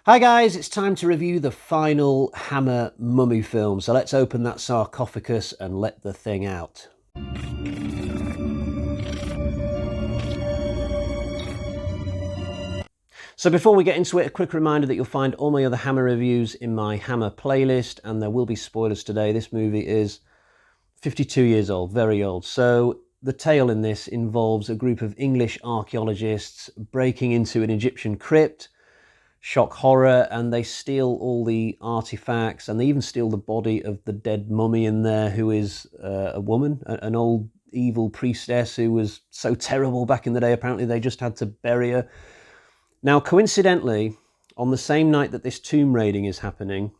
Hi guys, it's time to review the final Hammer mummy film. So let's open that sarcophagus and let the thing out. So before we get into it, a quick reminder that you'll find all my other Hammer reviews in my Hammer playlist, and there will be spoilers today. This movie is 52 years old, very old. So the tale in this involves a group of English archaeologists breaking into an Egyptian crypt, shock horror, and they steal all the artifacts, and they even steal the body of the dead mummy in there, who is a woman, an old evil priestess who was so terrible back in the day. Apparently they just had to bury her. Now, coincidentally, on the same night that this tomb raiding is happening,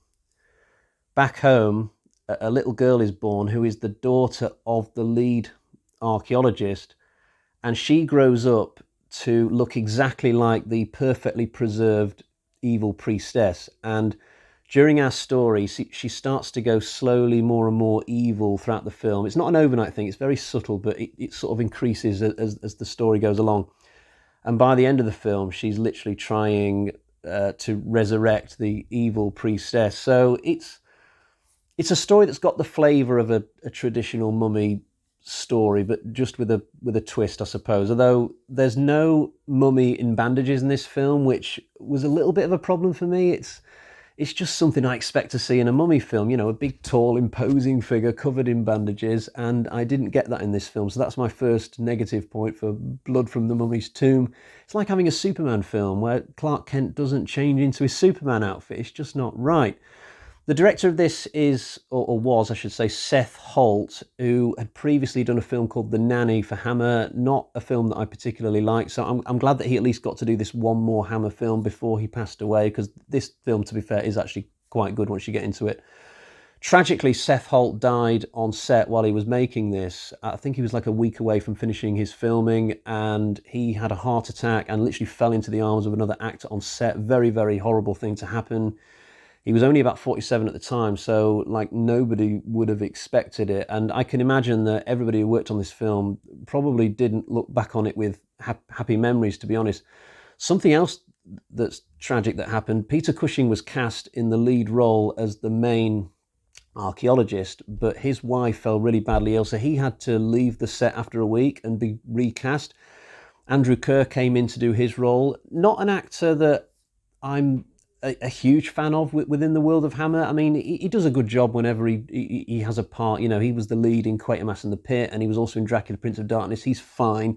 back home, a little girl is born who is the daughter of the lead archaeologist, and she grows up to look exactly like the perfectly preserved evil priestess. And during our story, she starts to go slowly more and more evil throughout the film. It's not an overnight thing, it's very subtle, but it sort of increases as the story goes along. And by the end of the film, she's literally trying to resurrect the evil priestess. So it's a story that's got the flavour of a traditional mummy story, but just with a twist, I suppose. Although there's no mummy in bandages in this film, which was a little bit of a problem for me. It's just something I expect to see in a mummy film, you know, a big, tall, imposing figure covered in bandages, and I didn't get that in this film. So that's my first negative point for Blood from the Mummy's Tomb. It's like having a Superman film where Clark Kent doesn't change into his Superman outfit. It's just not right. The director of this is, or was, I should say, Seth Holt, who had previously done a film called The Nanny for Hammer, not a film that I particularly liked. So I'm glad that he at least got to do this one more Hammer film before he passed away, because this film, to be fair, is actually quite good once you get into it. Tragically, Seth Holt died on set while he was making this. I think he was like a week away from finishing his filming, and he had a heart attack and literally fell into the arms of another actor on set. Very, very horrible thing to happen. He was only about 47 at the time, so like nobody would have expected it. And I can imagine that everybody who worked on this film probably didn't look back on it with happy memories, to be honest. Something else that's tragic that happened, Peter Cushing was cast in the lead role as the main archaeologist, but his wife fell really badly ill, so he had to leave the set after a week and be recast. Andrew Keir came in to do his role. Not an actor that I'm a huge fan of within the world of Hammer. I mean, he does a good job whenever he has a part. You know, he was the lead in Quatermass and the Pit, and he was also in Dracula, Prince of Darkness. He's fine.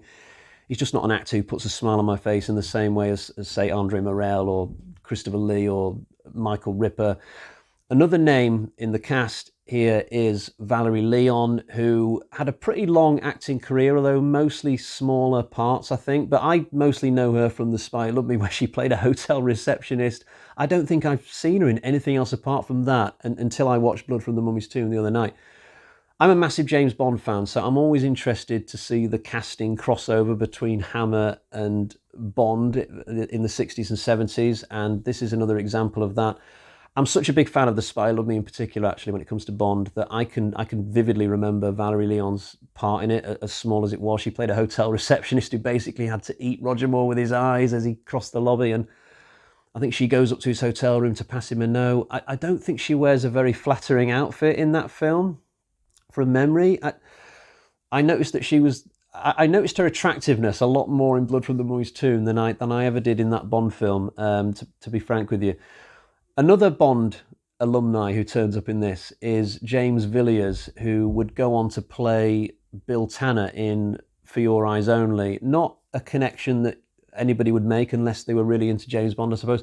He's just not an actor who puts a smile on my face in the same way as say, Andre Morel or Christopher Lee or Michael Ripper. Another name in the cast here is Valerie Leon, who had a pretty long acting career, although mostly smaller parts, I think. But I mostly know her from The Spy Who Loved Me, where she played a hotel receptionist. I don't think I've seen her in anything else apart from that until I watched Blood from the Mummy's Tomb the other night. I'm a massive James Bond fan, so I'm always interested to see the casting crossover between Hammer and Bond in the 60s and 70s, and this is another example of that. I'm such a big fan of The Spy Who Loved Me in particular, actually, when it comes to Bond, that I can vividly remember Valerie Leon's part in it, as small as it was. She played a hotel receptionist who basically had to eat Roger Moore with his eyes as he crossed the lobby, and I think she goes up to his hotel room to pass him a note. I don't think she wears a very flattering outfit in that film, from memory. I noticed that she was... I noticed her attractiveness a lot more in Blood from the Mummy's Tomb than I ever did in that Bond film, to be frank with you. Another Bond alumni who turns up in this is James Villiers, who would go on to play Bill Tanner in For Your Eyes Only. Not a connection that anybody would make unless they were really into James Bond, I suppose.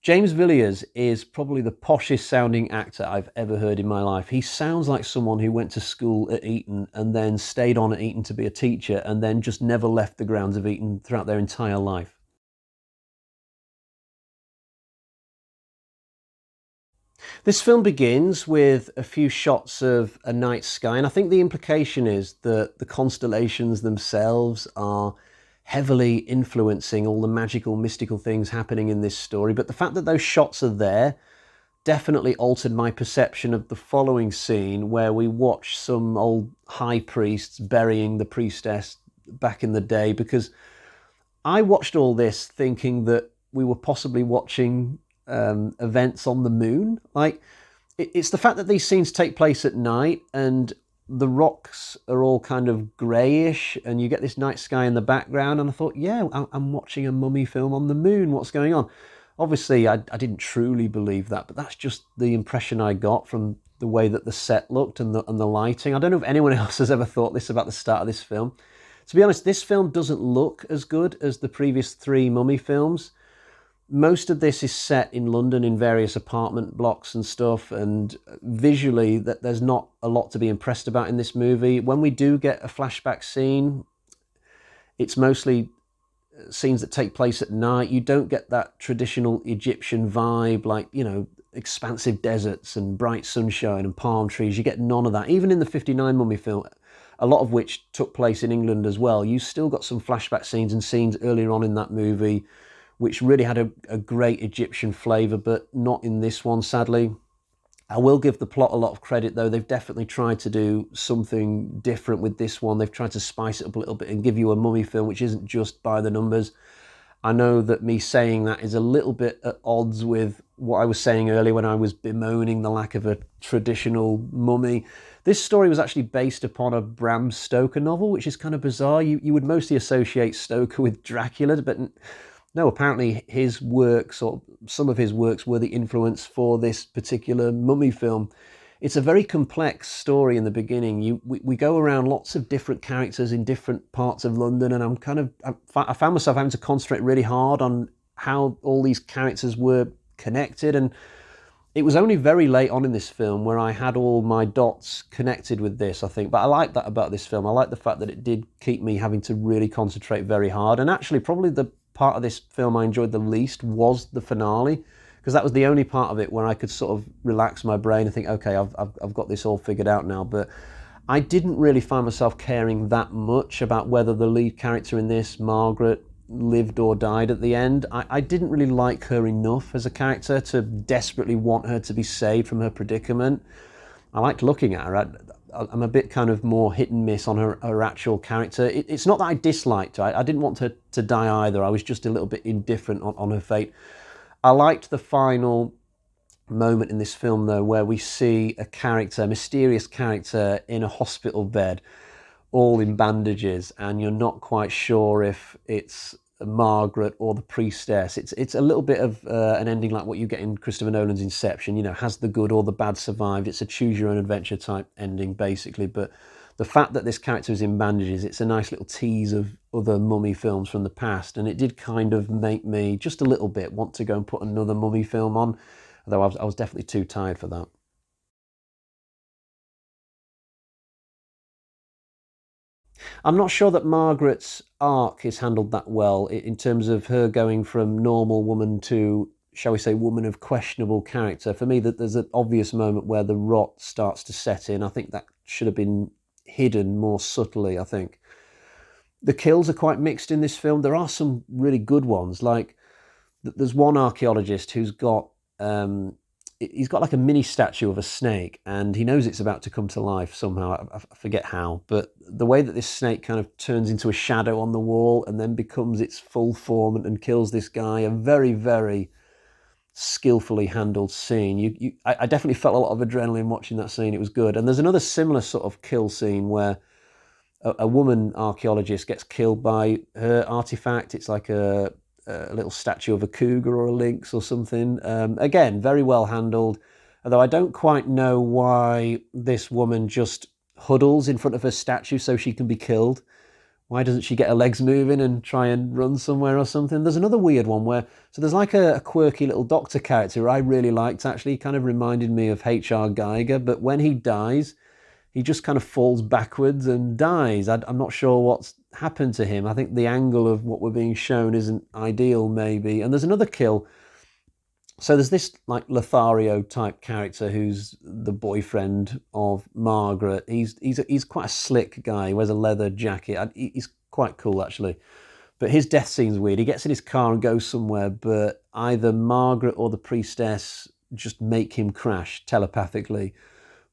James Villiers is probably the poshest sounding actor I've ever heard in my life. He sounds like someone who went to school at Eton and then stayed on at Eton to be a teacher and then just never left the grounds of Eton throughout their entire life. This film begins with a few shots of a night sky, and I think the implication is that the constellations themselves are heavily influencing all the magical, mystical things happening in this story. But the fact that those shots are there definitely altered my perception of the following scene, where we watch some old high priests burying the priestess back in the day, because I watched all this thinking that we were possibly watching events on the moon. Like, it's the fact that these scenes take place at night and the rocks are all kind of greyish and you get this night sky in the background. And I thought, yeah, I'm watching a mummy film on the moon. What's going on? Obviously, I didn't truly believe that, but that's just the impression I got from the way that the set looked and the lighting. I don't know if anyone else has ever thought this about the start of this film. To be honest, this film doesn't look as good as the previous three Mummy films. Most of this is set in London in various apartment blocks and stuff, and visually there's not a lot to be impressed about in this movie. When we do get a flashback scene, it's mostly scenes that take place at night. You don't get that traditional Egyptian vibe, like, expansive deserts and bright sunshine and palm trees. You get none of that. Even in the 59 Mummy film, a lot of which took place in England as well, you still got some flashback scenes and scenes earlier on in that movie which really had a great Egyptian flavour, but not in this one, sadly. I will give the plot a lot of credit, though. They've definitely tried to do something different with this one. They've tried to spice it up a little bit and give you a mummy film which isn't just by the numbers. I know that me saying that is a little bit at odds with what I was saying earlier when I was bemoaning the lack of a traditional mummy. This story was actually based upon a Bram Stoker novel, which is kind of bizarre. You would mostly associate Stoker with Dracula, but no, apparently his works, or some of his works, were the influence for this particular mummy film. It's a very complex story in the beginning. We go around lots of different characters in different parts of London, and I found myself having to concentrate really hard on how all these characters were connected. And it was only very late on in this film where I had all my dots connected with this, I think. But I like that about this film. I like the fact that it did keep me having to really concentrate very hard. And actually, probably the part of this film I enjoyed the least was the finale, because that was the only part of it where I could sort of relax my brain and think, okay, I've got this all figured out now. But I didn't really find myself caring that much about whether the lead character in this, Margaret, lived or died at the end. I didn't really like her enough as a character to desperately want her to be saved from her predicament. I liked looking at her. I'm a bit kind of more hit and miss on her actual character. It's not that I disliked her. I didn't want her to die either. I was just a little bit indifferent on her fate. I liked the final moment in this film, though, where we see a mysterious character in a hospital bed, all in bandages, and you're not quite sure if it's Margaret or the priestess. It's a little bit of an ending like what you get in Christopher Nolan's Inception. Has the good or the bad survived? It's a choose your own adventure type ending, basically. But the fact that this character is in bandages, it's a nice little tease of other mummy films from the past, and it did kind of make me just a little bit want to go and put another mummy film on, although I was definitely too tired for that. I'm not sure that Margaret's arc is handled that well in terms of her going from normal woman to, shall we say, woman of questionable character. For me, that there's an obvious moment where the rot starts to set in. I think that should have been hidden more subtly, I think. The kills are quite mixed in this film. There are some really good ones. Like, there's one archaeologist who's got he's got like a mini statue of a snake, and he knows it's about to come to life somehow. I forget how, but the way that this snake kind of turns into a shadow on the wall and then becomes its full form and kills this guy, a very, very skillfully handled scene. I definitely felt a lot of adrenaline watching that scene. It was good. And there's another similar sort of kill scene where a woman archaeologist gets killed by her artifact. It's like a little statue of a cougar or a lynx or something. Again, very well handled. Although I don't quite know why this woman just huddles in front of her statue so she can be killed. Why doesn't she get her legs moving and try and run somewhere or something? There's another weird one where, so there's like a quirky little doctor character who I really liked, actually. He kind of reminded me of H.R. Geiger, but when he dies, he just kind of falls backwards and dies. I'm not sure what's happened to him. I think the angle of what we're being shown isn't ideal, maybe. And there's another kill. So there's this like Lothario type character who's the boyfriend of Margaret. He's quite a slick guy. He wears a leather jacket. He's quite cool, actually. But his death scene's weird. He gets in his car and goes somewhere, but either Margaret or the priestess just make him crash telepathically.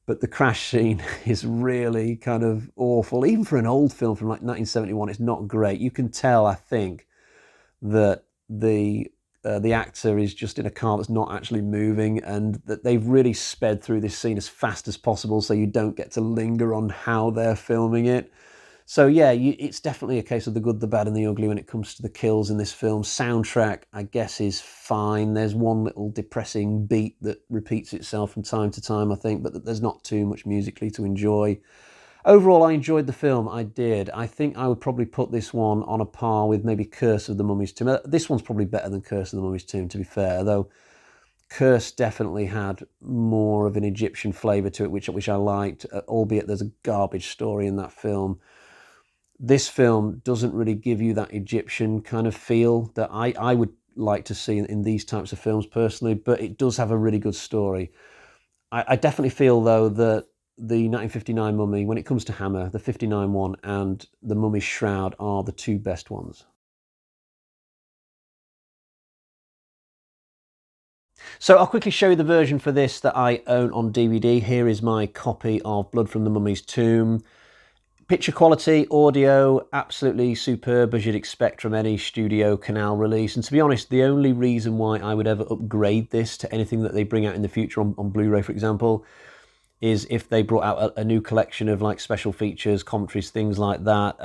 But the crash scene is really kind of awful. Even for an old film from like 1971, it's not great. You can tell, I think, that the the actor is just in a car that's not actually moving, and that they've really sped through this scene as fast as possible so you don't get to linger on how they're filming it. So yeah, it's definitely a case of the good, the bad and the ugly when it comes to the kills in this film. Soundtrack, I guess, is fine. There's one little depressing beat that repeats itself from time to time, I think, but there's not too much musically to enjoy. Overall, I enjoyed the film, I did. I think I would probably put this one on a par with maybe Curse of the Mummy's Tomb. This one's probably better than Curse of the Mummy's Tomb, to be fair, though Curse definitely had more of an Egyptian flavour to it, which I liked, albeit there's a garbage story in that film. This film doesn't really give you that Egyptian kind of feel that I would like to see in these types of films personally, but it does have a really good story. I definitely feel, though, that the 1959 Mummy, when it comes to Hammer, the 59 one and the Mummy's Shroud are the two best ones. So I'll quickly show you the version for this that I own on DVD. Here is my copy of Blood from the Mummy's Tomb. Picture quality, audio, absolutely superb as you'd expect from any studio canal release. And to be honest, the only reason why I would ever upgrade this to anything that they bring out in the future on Blu-ray, for example, is if they brought out a new collection of like special features, commentaries, things like that.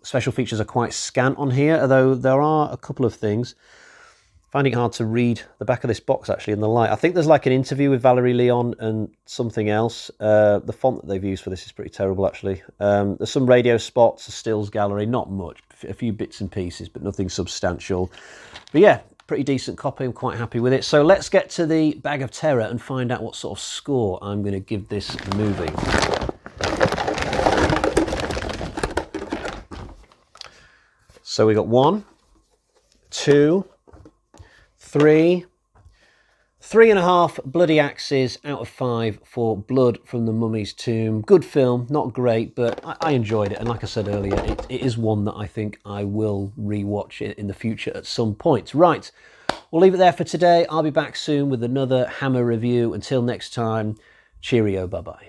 Special features are quite scant on here, although there are a couple of things. Finding it hard to read the back of this box actually in the light. I think there's like an interview with Valerie Leon and something else. The font that they've used for this is pretty terrible actually. There's some radio spots, a stills gallery, not much, a few bits and pieces, but nothing substantial. But yeah, pretty decent copy, I'm quite happy with it. So let's get to the Bag of Terror and find out what sort of score I'm going to give this movie. So we got 1, 2, 3, 3.5 bloody axes out of 5 for Blood from the Mummy's Tomb. Good film, not great, but I enjoyed it. And like I said earlier, it is one that I think I will rewatch in the future at some point. Right, we'll leave it there for today. I'll be back soon with another Hammer review. Until next time, cheerio, bye-bye.